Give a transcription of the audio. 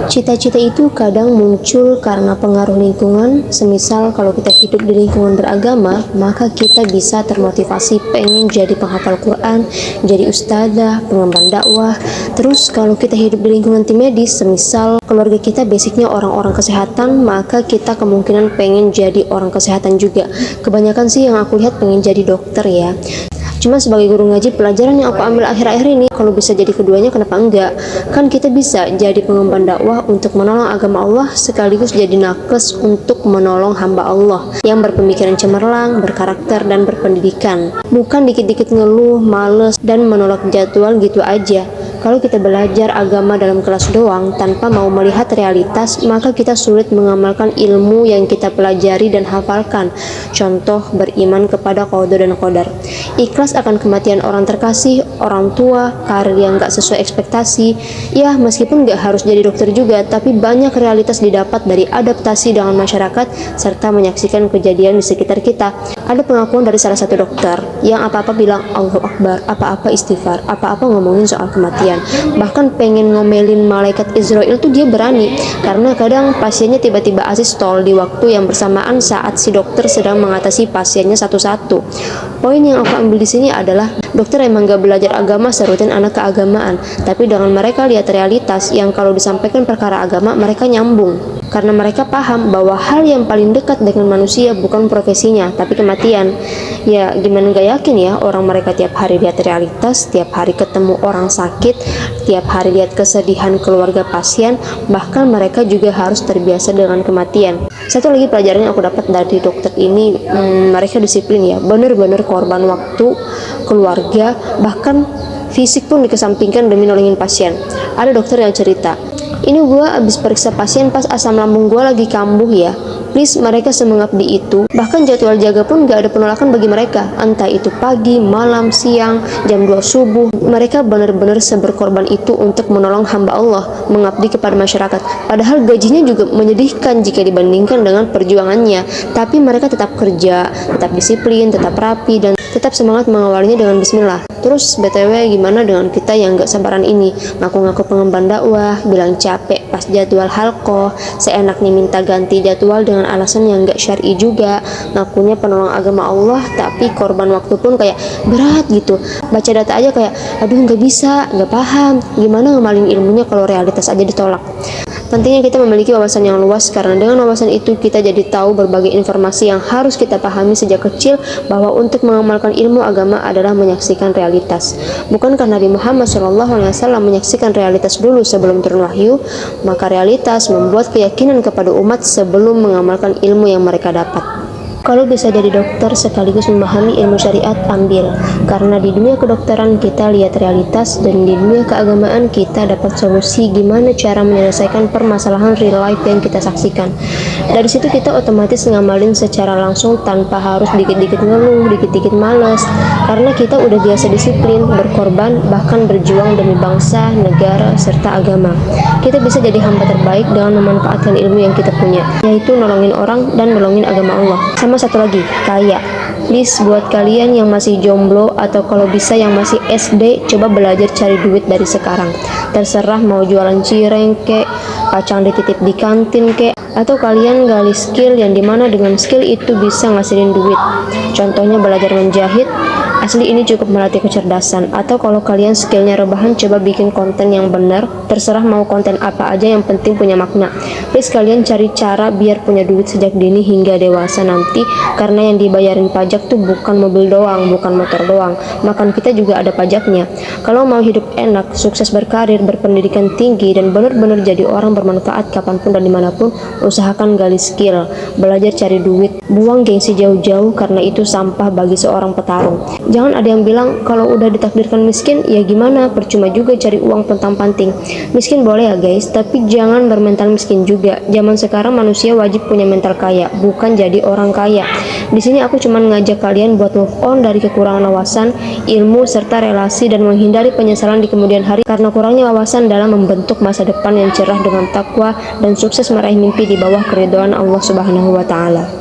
Cita-cita itu kadang muncul karena pengaruh lingkungan. Semisal kalau kita hidup di lingkungan beragama, maka kita bisa termotivasi pengen jadi penghafal Quran, jadi ustadzah, pengemban dakwah. Terus kalau kita hidup di lingkungan tim medis, semisal keluarga kita basicnya orang-orang kesehatan, maka kita kemungkinan pengen jadi orang kesehatan juga. Kebanyakan sih yang aku lihat pengen jadi dokter ya. Cuma sebagai guru ngaji, pelajaran yang aku ambil akhir-akhir ini, kalau bisa jadi keduanya kenapa enggak? Kan kita bisa jadi pengemban dakwah untuk menolong agama Allah, sekaligus jadi nakes untuk menolong hamba Allah yang berpemikiran cemerlang, berkarakter, dan berpendidikan. Bukan dikit-dikit ngeluh, males, dan menolak jadwal gitu aja. Kalau kita belajar agama dalam kelas doang tanpa mau melihat realitas, maka kita sulit mengamalkan ilmu yang kita pelajari dan hafalkan. Contoh, beriman kepada qada dan qadar, ikhlas akan kematian orang terkasih, orang tua, karir yang gak sesuai ekspektasi. Ya, meskipun gak harus jadi dokter juga, tapi banyak realitas didapat dari adaptasi dengan masyarakat serta menyaksikan kejadian di sekitar kita. Ada pengakuan dari salah satu dokter yang apa-apa bilang Allahu Akbar, apa-apa istighfar, apa-apa ngomongin soal kematian. Bahkan pengen ngomelin malaikat Israel tuh dia berani, karena kadang pasiennya tiba-tiba asistol di waktu yang bersamaan saat si dokter sedang mengatasi pasiennya satu-satu. Poin yang aku ambil di sini adalah dokter emang gak belajar agama serutin anak keagamaan, tapi dengan mereka lihat realitas yang kalau disampaikan perkara agama mereka nyambung, karena mereka paham bahwa hal yang paling dekat dengan manusia bukan profesinya tapi kematian. Ya gimana gak yakin ya, orang mereka tiap hari lihat realitas, tiap hari ketemu orang sakit, tiap hari lihat kesedihan keluarga pasien, bahkan mereka juga harus terbiasa dengan kematian. Satu lagi pelajaran yang aku dapat dari dokter ini, mereka disiplin ya, bener-bener korban waktu, keluarga, bahkan fisik pun dikesampingkan demi nolongin pasien. Ada dokter yang cerita, ini gue abis periksa pasien pas asam lambung gue lagi kambuh ya. Please, mereka semengabdi itu, bahkan jadwal jaga pun gak ada penolakan bagi mereka. Entah itu pagi, malam, siang, jam 2 subuh, mereka benar-benar seberkorban itu untuk menolong hamba Allah, mengabdi kepada masyarakat. Padahal gajinya juga menyedihkan jika dibandingkan dengan perjuangannya. Tapi mereka tetap kerja, tetap disiplin, tetap rapi, dan tetap semangat mengawalinya dengan bismillah. Terus BTW gimana dengan kita yang gak sabaran ini, ngaku-ngaku pengemban dakwah, bilang capek pas jadwal halqoh, seenaknya minta ganti jadwal dengan alasan yang gak syar'i juga, ngakunya penolong agama Allah tapi korban waktu pun kayak berat gitu. Baca data aja kayak aduh gak bisa, gak paham, gimana ngamalin ilmunya kalau realitas aja ditolak. Pentingnya kita memiliki wawasan yang luas, karena dengan wawasan itu kita jadi tahu berbagai informasi yang harus kita pahami sejak kecil, bahwa untuk mengamalkan ilmu agama adalah menyaksikan realitas. Bukankah Nabi Muhammad SAW menyaksikan realitas dulu sebelum turun wahyu? Maka realitas membuat keyakinan kepada umat sebelum mengamalkan ilmu yang mereka dapat. Kalau bisa jadi dokter sekaligus memahami ilmu syariat, ambil. Karena di dunia kedokteran kita lihat realitas, dan di dunia keagamaan kita dapat solusi gimana cara menyelesaikan permasalahan real life yang kita saksikan. Dari situ kita otomatis ngamalin secara langsung tanpa harus dikit-dikit ngeluh, dikit-dikit males. Karena kita udah biasa disiplin, berkorban, bahkan berjuang demi bangsa, negara, serta agama. Kita bisa jadi hamba terbaik dengan memanfaatkan ilmu yang kita punya, yaitu nolongin orang dan nolongin agama Allah. Sama satu lagi, kaya. Please, buat kalian yang masih jomblo atau kalau bisa yang masih SD, coba belajar cari duit dari sekarang. Terserah mau jualan cireng kek, kacang dititip di kantin kek, atau kalian gali skill yang dimana dengan skill itu bisa ngasilin duit. Contohnya belajar menjahit. Asli ini cukup melatih kecerdasan. Atau kalau kalian skillnya rebahan, coba bikin konten yang benar. Terserah mau konten apa aja, yang penting punya makna. Please kalian cari cara biar punya duit sejak dini hingga dewasa nanti, karena yang dibayarin pajak tuh bukan mobil doang, bukan motor doang. Makan kita juga ada pajaknya. Kalau mau hidup enak, sukses berkarir, berpendidikan tinggi, dan benar-benar jadi orang bermanfaat kapanpun dan dimanapun, usahakan gali skill, belajar cari duit, buang gengsi jauh-jauh karena itu sampah bagi seorang petarung. Jangan ada yang bilang kalau udah ditakdirkan miskin, ya gimana, percuma juga cari uang pontang-panting. Miskin boleh ya guys, tapi jangan bermental miskin juga. Zaman sekarang manusia wajib punya mental kaya, bukan jadi orang kaya. Di sini aku cuman ngajak kalian buat move on dari kekurangan wawasan, ilmu, serta relasi, dan menghindari penyesalan di kemudian hari karena kurangnya wawasan dalam membentuk masa depan yang cerah dengan takwa dan sukses meraih mimpi di bawah keridhaan Allah Subhanahu wa Ta'ala.